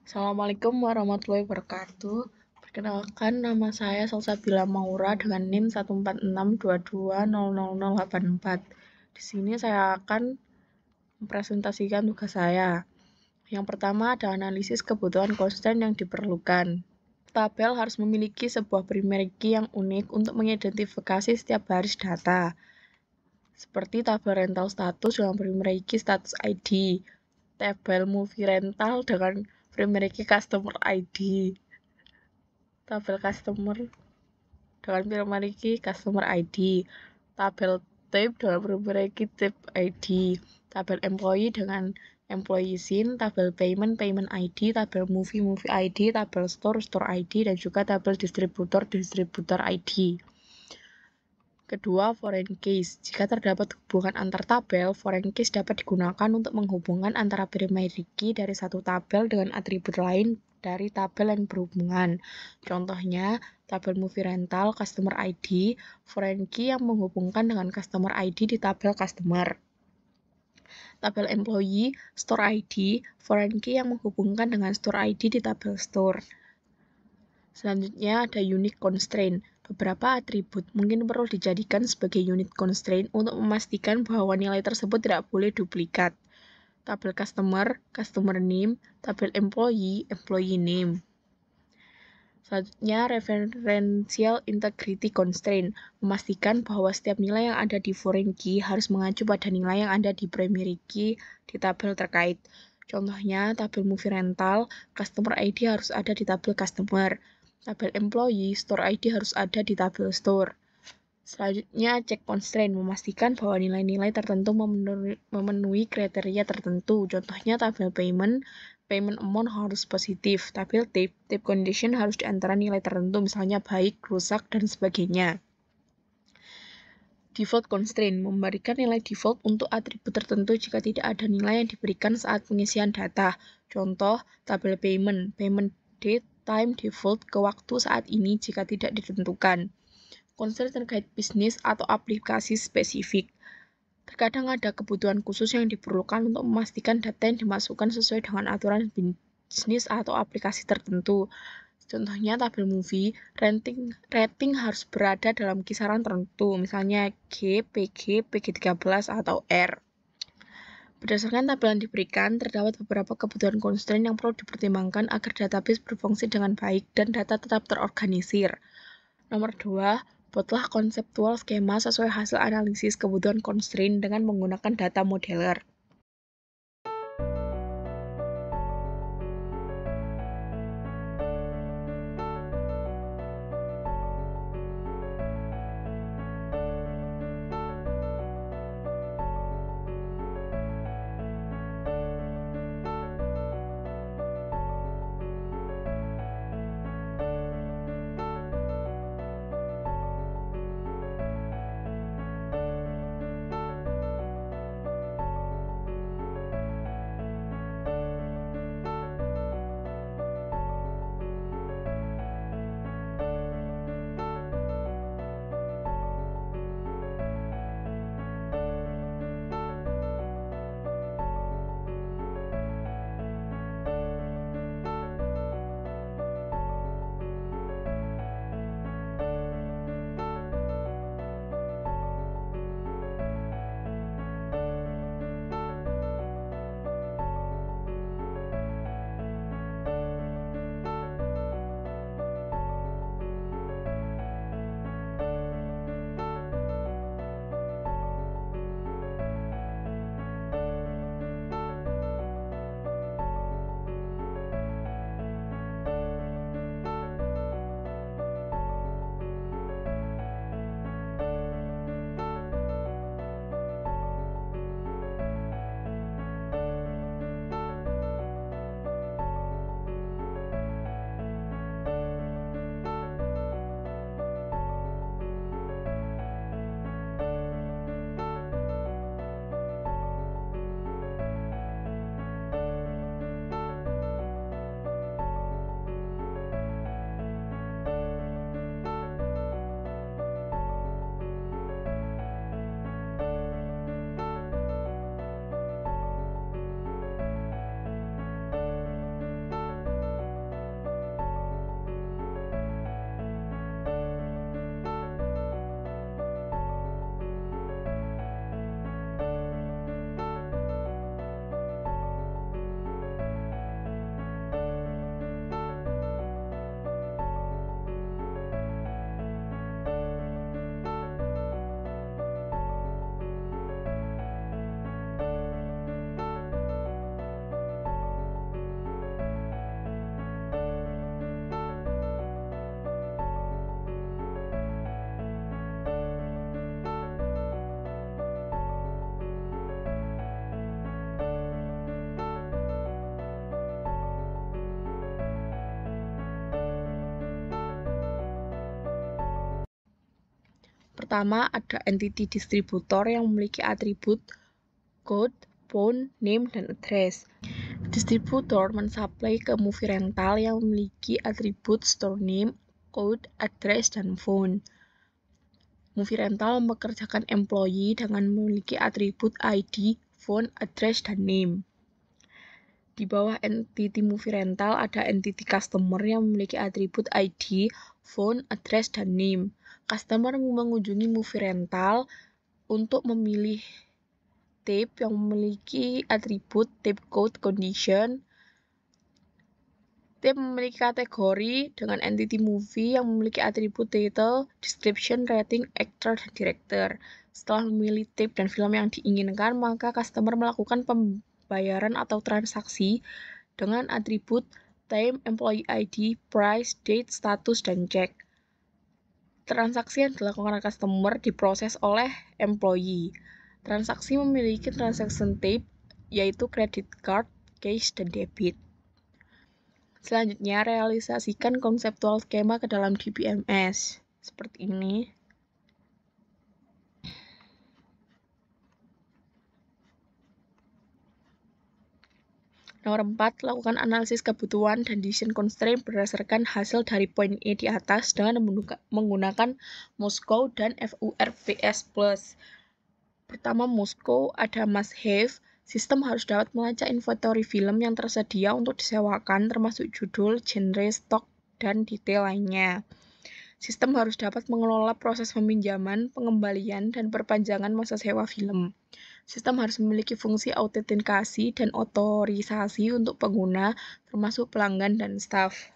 Assalamualaikum warahmatullahi wabarakatuh. Perkenalkan, nama saya Salsabila Maura dengan NIM 14622000084. Di sini saya akan mempresentasikan tugas saya. Yang pertama ada analisis kebutuhan konstan yang diperlukan. Tabel harus memiliki sebuah primary key yang unik untuk mengidentifikasi setiap baris data. Seperti tabel rental status dengan primary key status ID, tabel movie rental dengan primary key customer ID, tabel customer dengan primary key customer ID, tabel type dengan primary key type ID, tabel employee dengan employee SIN, tabel payment ID, tabel movie ID, tabel store ID, dan juga tabel distributor ID. Kedua, foreign keys. Jika terdapat hubungan antar tabel, foreign keys dapat digunakan untuk menghubungkan antara primary key dari satu tabel dengan atribut lain dari tabel yang berhubungan. Contohnya, tabel movie rental customer ID, foreign key yang menghubungkan dengan customer ID di tabel customer. Tabel employee, store ID, foreign key yang menghubungkan dengan store ID di tabel store. Selanjutnya ada unique constraint. Beberapa atribut mungkin perlu dijadikan sebagai unit constraint untuk memastikan bahwa nilai tersebut tidak boleh duplikat. Tabel customer name, tabel employee name. Selanjutnya, referential integrity constraint, memastikan bahwa setiap nilai yang ada di foreign key harus mengacu pada nilai yang ada di primary key di tabel terkait. Contohnya, tabel movie rental, customer ID harus ada di tabel customer. Tabel employee, store ID harus ada di tabel store. Selanjutnya, check constraint, memastikan bahwa nilai-nilai tertentu memenuhi kriteria tertentu. Contohnya, tabel payment amount harus positif. Tabel type condition harus di antara nilai tertentu, misalnya baik, rusak, dan sebagainya. Default constraint, memberikan nilai default untuk atribut tertentu jika tidak ada nilai yang diberikan saat pengisian data. Contoh, tabel payment date, time, default ke waktu saat ini jika tidak ditentukan. Constraint terkait bisnis atau aplikasi spesifik. Terkadang ada kebutuhan khusus yang diperlukan untuk memastikan data yang dimasukkan sesuai dengan aturan bisnis atau aplikasi tertentu. Contohnya tabel movie, rating harus berada dalam kisaran tertentu, misalnya G, PG, PG13, atau R. Berdasarkan tabel yang diberikan, terdapat beberapa kebutuhan constraint yang perlu dipertimbangkan agar database berfungsi dengan baik dan data tetap terorganisir. Nomor 2, buatlah konseptual skema sesuai hasil analisis kebutuhan constraint dengan menggunakan data modeler. pertama ada entity distributor yang memiliki atribut code, phone, name, dan address. Distributor mensuplai ke movie rental yang memiliki atribut store name, code, address, dan phone. Movie rental mempekerjakan employee dengan memiliki atribut ID, phone, address, dan name. Di bawah entity movie rental ada entity customer yang memiliki atribut ID, phone, address, dan name. Customer mengunjungi movie rental untuk memilih tape yang memiliki atribut tape code condition. Tape memiliki kategori dengan entity movie yang memiliki atribut title, description, rating, actor, dan director. Setelah memilih tape dan film yang diinginkan, maka customer melakukan pembayaran atau transaksi dengan atribut time, employee ID, price, date, status, dan check. Transaksi yang dilakukan customer diproses oleh employee. Transaksi memiliki transaction type, yaitu credit card, cash, dan debit. Selanjutnya, realisasikan konseptual skema ke dalam DBMS. Seperti ini. Nomor 4, lakukan analisis kebutuhan dan decision constraint berdasarkan hasil dari poin E di atas dengan menggunakan Moscow dan FURBS+. Pertama, Moscow ada must have. Sistem harus dapat melacak inventory film yang tersedia untuk disewakan, termasuk judul, genre, stok, dan detail lainnya. Sistem harus dapat mengelola proses peminjaman, pengembalian, dan perpanjangan masa sewa film. Sistem harus memiliki fungsi autentikasi dan otorisasi untuk pengguna, termasuk pelanggan dan staf.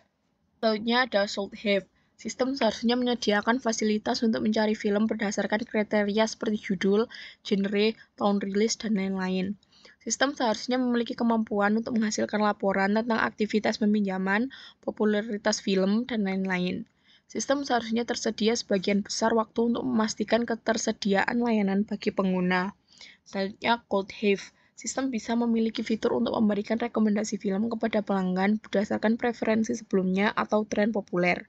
Selanjutnya ada should have. Sistem seharusnya menyediakan fasilitas untuk mencari film berdasarkan kriteria seperti judul, genre, tahun rilis, dan lain-lain. Sistem seharusnya memiliki kemampuan untuk menghasilkan laporan tentang aktivitas peminjaman, popularitas film, dan lain-lain. Sistem seharusnya tersedia sebagian besar waktu untuk memastikan ketersediaan layanan bagi pengguna. Selanjutnya, could have. Sistem bisa memiliki fitur untuk memberikan rekomendasi film kepada pelanggan berdasarkan preferensi sebelumnya atau tren populer.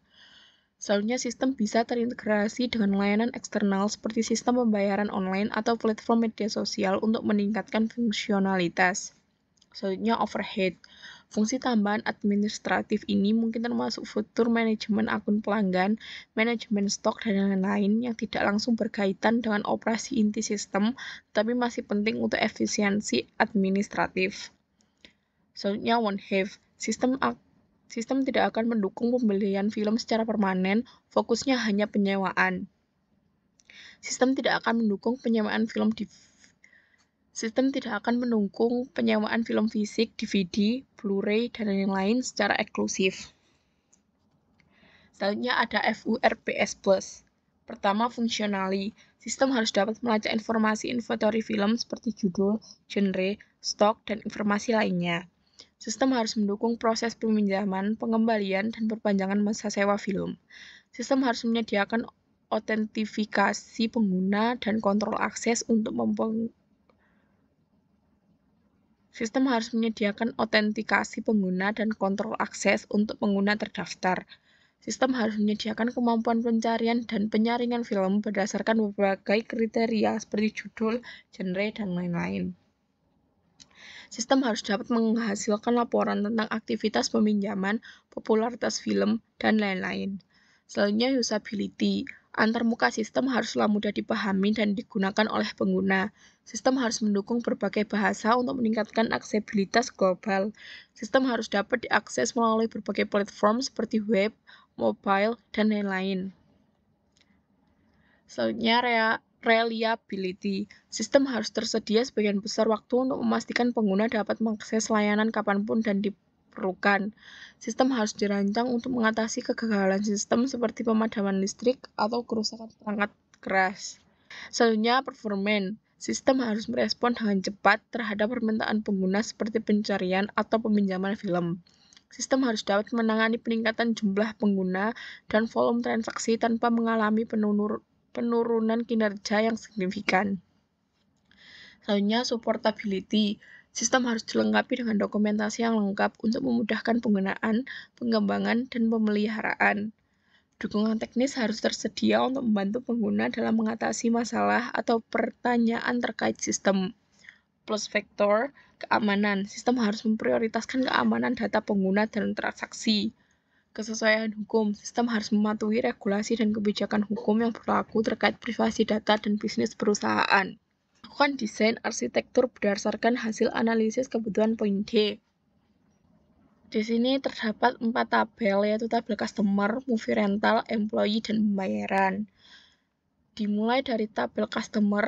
Selanjutnya, sistem bisa terintegrasi dengan layanan eksternal seperti sistem pembayaran online atau platform media sosial untuk meningkatkan fungsionalitas. Selanjutnya, overhead. Fungsi tambahan administratif ini mungkin termasuk fitur manajemen akun pelanggan, manajemen stok, dan lain-lain yang tidak langsung berkaitan dengan operasi inti sistem, tapi masih penting untuk efisiensi administratif. Selanjutnya, won't have. Sistem tidak akan mendukung pembelian film secara permanen, fokusnya hanya penyewaan. Sistem tidak akan mendukung penyewaan film fisik, DVD, Blu-ray, dan lain-lain secara eksklusif. Selanjutnya ada FURBS+. Pertama, fungsionali. Sistem harus dapat melacak informasi inventory film seperti judul, genre, stok, dan informasi lainnya. Sistem harus mendukung proses peminjaman, pengembalian, dan perpanjangan masa sewa film. Sistem harus menyediakan autentifikasi pengguna dan kontrol akses untuk pengguna terdaftar. Sistem harus menyediakan kemampuan pencarian dan penyaringan film berdasarkan berbagai kriteria seperti judul, genre, dan lain-lain. Sistem harus dapat menghasilkan laporan tentang aktivitas peminjaman, popularitas film, dan lain-lain. Selanjutnya, usability. Antarmuka sistem haruslah mudah dipahami dan digunakan oleh pengguna. Sistem harus mendukung berbagai bahasa untuk meningkatkan aksesibilitas global. Sistem harus dapat diakses melalui berbagai platform seperti web, mobile, dan lain-lain. Selanjutnya, reliability. Sistem harus tersedia sebagian besar waktu untuk memastikan pengguna dapat mengakses layanan kapanpun dan diperlukan. Sistem harus dirancang untuk mengatasi kegagalan sistem seperti pemadaman listrik atau kerusakan perangkat keras. Selanjutnya, performance. Sistem harus merespon dengan cepat terhadap permintaan pengguna seperti pencarian atau peminjaman film. Sistem harus dapat menangani peningkatan jumlah pengguna dan volume transaksi tanpa mengalami penurunan kinerja yang signifikan. Selanjutnya, supportability. Sistem harus dilengkapi dengan dokumentasi yang lengkap untuk memudahkan penggunaan, pengembangan, dan pemeliharaan. Dukungan teknis harus tersedia untuk membantu pengguna dalam mengatasi masalah atau pertanyaan terkait sistem. Plus faktor keamanan. Sistem harus memprioritaskan keamanan data pengguna dan transaksi. Kesesuaian hukum. Sistem harus mematuhi regulasi dan kebijakan hukum yang berlaku terkait privasi data dan bisnis perusahaan. Lakukan desain arsitektur berdasarkan hasil analisis kebutuhan poin D. Di sini terdapat 4 tabel, yaitu tabel customer, movie rental, employee, dan pembayaran. Dimulai dari tabel customer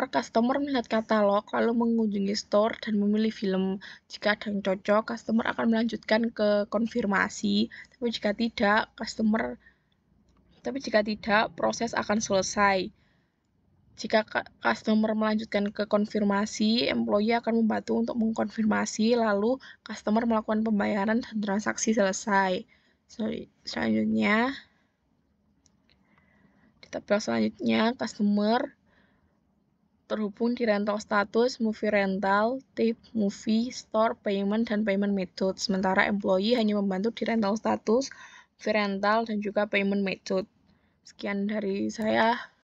melihat katalog, lalu mengunjungi store dan memilih film. Jika ada yang cocok, customer akan melanjutkan ke konfirmasi, tapi jika tidak, proses akan selesai. Jika customer melanjutkan ke konfirmasi, employee akan membantu untuk mengkonfirmasi, lalu customer melakukan pembayaran dan transaksi selesai. Selanjutnya, di tabel selanjutnya, customer terhubung di rental status, movie rental, tip, movie, store, payment, dan payment method. Sementara employee hanya membantu di rental status, movie rental, dan juga payment method. Sekian dari saya.